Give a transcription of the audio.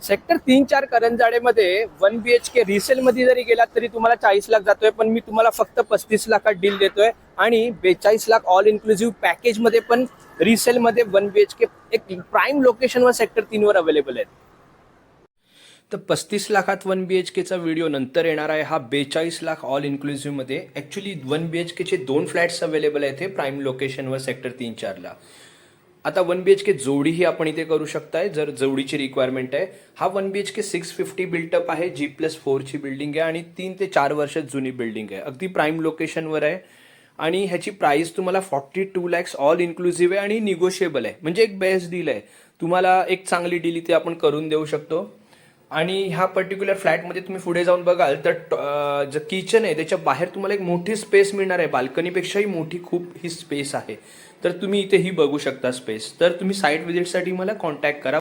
Sector 3-4 करंजाडेमध्ये 1 BHK resale मध्ये जरी गेलात तरी तुम्हाला 40 लाख जातोय, पण मी तुम्हाला फक्त 35 लाखात डील देतोय आणि 42 लाख ऑल इन्क्लुझिव्ह पॅकेज मध्ये पण रिसेल मध्ये 1 BHK एक प्राईम लोकेशनवर सेक्टर 3 वर अवेलेबल आहे. तर 35 लाखात 1 BHKचा व्हिडिओ नंतर येणार आहे. हा 42 लाख ऑल इन्क्लुझिव्ह मध्ये ऍक्च्युली 1 BHKचे 2 फ्लॅट्स अवेलेबल आहेत हे प्राईम लोकेशनवर सेक्टर 3-4ला. आता 1 BHK जोडीही आपण इथे करू शकताय जर जोडीची रिक्वायरमेंट आहे. हा 1 BHK 650 बिल्टअप आहे, G+4ची बिल्डिंग आहे आणि 3 ते 4 वर्षात जुनी बिल्डिंग आहे. अगदी प्राईम लोकेशनवर आहे आणि ह्याची प्राइस तुम्हाला 42 लॅक्स ऑल इन्क्लुझिव्ह आहे आणि निगोशिएबल आहे. म्हणजे एक बेस्ट डील आहे. तुम्हाला एक चांगली डील इथे आपण करून देऊ शकतो. आणि ह्या पर्टिक्युलर फ्लॅटमध्ये तुम्ही पुढे जाऊन बघाल तर जे किचन आहे त्याच्या बाहेर तुम्हाला एक मोठी स्पेस मिळणार आहे. बाल्कनीपेक्षाही मोठी खूप ही स्पेस आहे. तर तुम्ही इथेही बघू शकता स्पेस. तर तुम्ही साईट व्हिजिटसाठी मला कॉन्टॅक्ट करा.